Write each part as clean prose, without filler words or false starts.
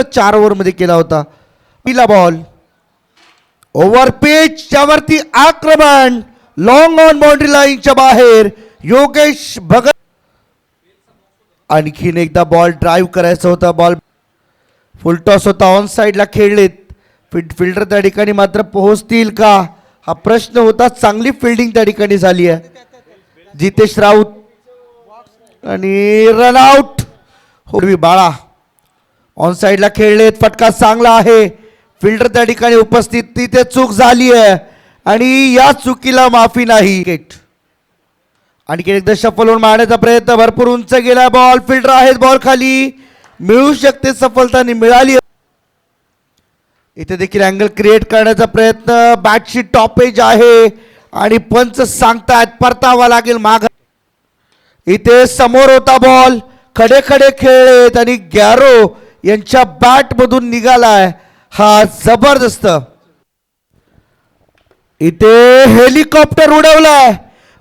4 ओव्हरमध्ये केला होता. पहिला बॉल ओव्हर पिच त्यावरती आक्रमण लॉंग ऑन बाउंड्री लाईनच्या बाहेर योगेश भगत. आणखीन एकदा बॉल ड्राईव्ह करायचा होता. बॉल फुल टॉस होता. ऑन साईडला खेळलेत. फिल्डर त्या ठिकाणी मात्र पोहोचतील का हा प्रश्न होता. चांगली फिल्डिंग त्या ठिकाणी झाली आहे. जितेश राऊत आणि रनआउट. होवी बाळा ऑन साईडला खेळलेत. फटका चांगला आहे. फिल्डर त्या ठिकाणी उपस्थित. तिथे चूक झाली आहे आणि या चुकीला माफी नाही. आणखी एकदा शफल होऊन मारण्याचा प्रयत्न. भरपूर उंच गेला बॉल. फिल्डर आहेत. बॉल खाली मिळू शकते. सफलता मिळाली. इथे देखील अँगल क्रिएट करण्याचा प्रयत्न. बॅटची टॉपेज आहे आणि पंच सांगतायत परतावा लागेल माग. इथे समोर होता बॉल. खडे खडे खेळलेत आणि गॅरो यांच्या बॅट मधून निघालाय हा जबरदस्त. इथे हेलिकॉप्टर उडवलाय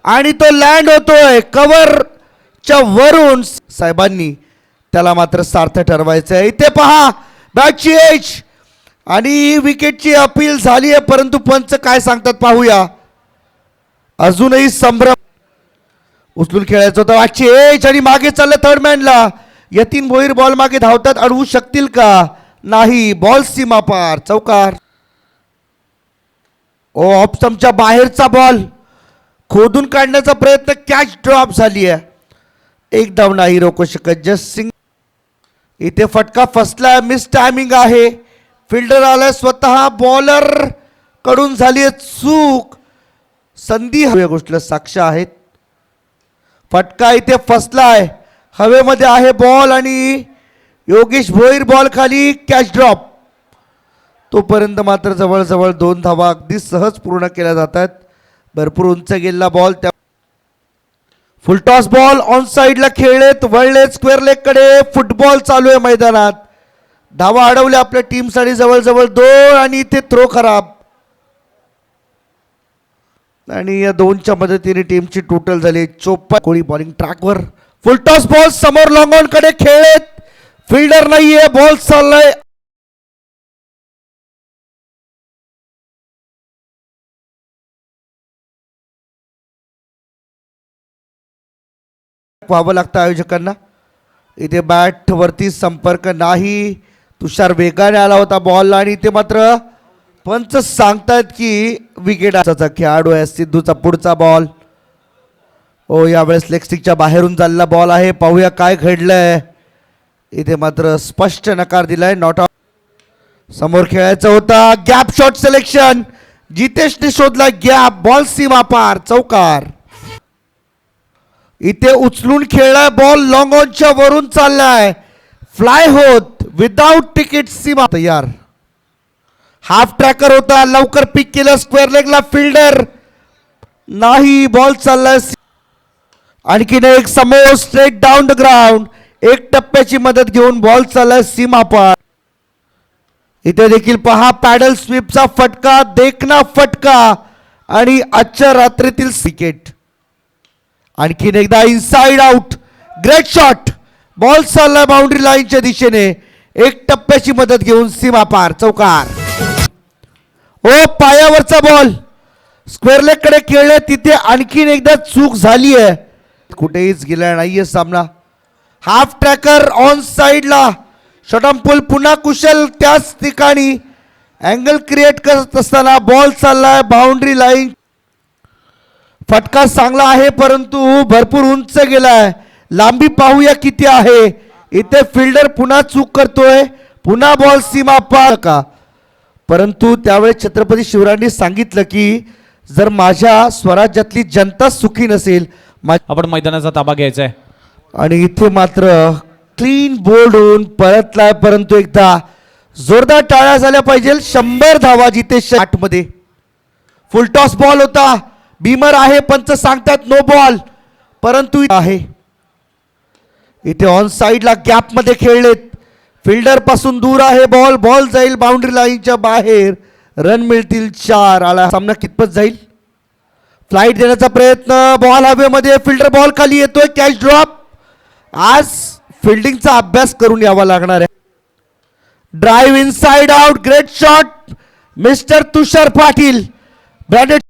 आणि तो लँड होतोय कव्हरच्या वरून. साहेबांनी त्याला मात्र सार्थ ठरवायचंय. इथे पहा बॅटची एज आणि विकेटची अपील झाली आहे परंतु पंच काय सांगतात पाहूया. अजूनही संभ्रम. उचलून खेळायचं होतं. बॅटची एज आणि मागे चाललं थर्डमॅनला. यतीन भोईर बॉल मागे धावतात. अडवू शकतील का नाही. बॉल सीमा पार. चौकार. ओ ऑफ स्टंपच्या बाहेरचा बॉल खोदून काढण्याचा प्रयत्न. कॅच ड्रॉप झाली आहे. एक धाव नाही रोखू शकत जस्ट सिंग. इथे फटका फसला. मिस टायमिंग आहे. फिल्डर आलाय स्वतः. बॉलर कडून झाली चूक. संधी हव्या गोष्टीला साक्ष आहेत. फटका इथे फसलाय. हवेमध्ये आहे बॉल आणि योगेश भोईर बॉल खाली. Catch drop. तोपर्यंत मात्र जवळजवळ 2 धावा अगदी सहज पूर्ण केल्या जातात. भरपूर उंच गेलेला बॉल. त्या फुलटॉस बॉल ऑन साईडला खेळलेत. वळले स्क्वेअर लेग कडे. फुटबॉल चालू आहे मैदानात. धावा अडवल्या आपल्या टीमसाठी जवळजवळ 2 आणि इथे थ्रो खराब. आणि या 2च्या मदतीने टीमची टोटल झाली 54. कोळी बॉलिंग ट्रॅकवर. फुलटॉस बॉल समोर लॉंग ऑन कडे खेळलेत. फिल्डर नाहीये. बॉल चाललाय. व्हावं लागतं आयोजकांना. इथे बॅट वरती संपर्क नाही. तुषार वेगाने आला होता बॉलला आणि इथे मात्र पंच सांगतायत की विकेट. खेळाडू आहे सिद्धूचा पुढचा बॉल. ओ यावेळेस लेग स्टिकच्या बाहेरून चाललेला बॉल आहे. पाहूया काय घडलंय. इथे मात्र स्पष्ट नकार दिलाय. Not out. समोर खेळायचा होता. Gap shot selection. जितेशने शोधला गॅप. बॉल सीमा पार. चौकार. इथे उचलून खेळलाय बॉल. लॉंग ऑनच्या वरून चाललाय. फ्लाय होत विदाउट तिकीट. सीमा तयार. हाफ ट्रॅकर होता. लवकर पिक केलं स्क्वेअर लेगला. फिल्डर नाही. बॉल चाललाय. आणखीन एक समोर स्ट्रेट डाऊन द ग्राउंड. एक टप्प्याची मदत घेऊन बॉल चाललाय सीमा पार. इथे देखील पहा पॅडल स्वीपचा फटका. देखना फटका आणि आजच्या रात्रीतील विकेट. आणखीन एकदा inside out. Great shot. Ball चाललाय बाउंड्री लाईनच्या दिशेने. एक टप्प्याची मदत घेऊन सीमा पार. चौकार. ओ पायावरचा बॉल स्क्वेअर लेग कडे खेळले. तिथे आणखीन एकदा चूक झाली आहे. कुठेहीच गेला नाहीये सामना. हाफ ट्रॅकर ऑन साइडला. शॉटम पुल पुन्हा कुशल त्याच ठिकाणी. अँगल क्रिएट करत असताना बॉल चाललाय बाउंड्री लाईन. फटका चांगला आहे परंतु भरपूर उंच गेलाय. लांबी पाहूया किती आहे. इथे फिल्डर पुन्हा चूक करतोय. पुन्हा बॉल सीमा पार का. परंतु त्यावेळेस छत्रपती शिवरायांनी सांगितलं की जर माझ्या स्वराज्यातली जनता सुखी नसेल आपण मैदानाचा ताबा घ्यायचा आहे. आणि इथे मात्र क्लीन बोल्ड होऊन परतलाय. परंतु एकदा जोरदार टाळ्या झाल्या पाहिजे. 100 धावा जितेश 8 मध्ये. फुलटॉस बॉल होता. बीमर आहे. पंच सांगतात नो बॉल परंतु आहे. इथे ऑन साइडला गॅप मध्ये खेळलेत. फिल्डर पासून दूर आहे बॉल. बॉल जाईल बाउंड्री लाईनच्या बाहेर. रन मिळतील 4. आला सामना कितपत जाईल. फ्लाइट देण्याचा प्रयत्न. बॉल हवेमध्ये. फिल्डर बॉल खाली येतोय. Catch drop. आज फिल्डिंगचा अभ्यास करून यावा लागणार आहे. Drive inside out, great shot mister Tushar Patil. Branded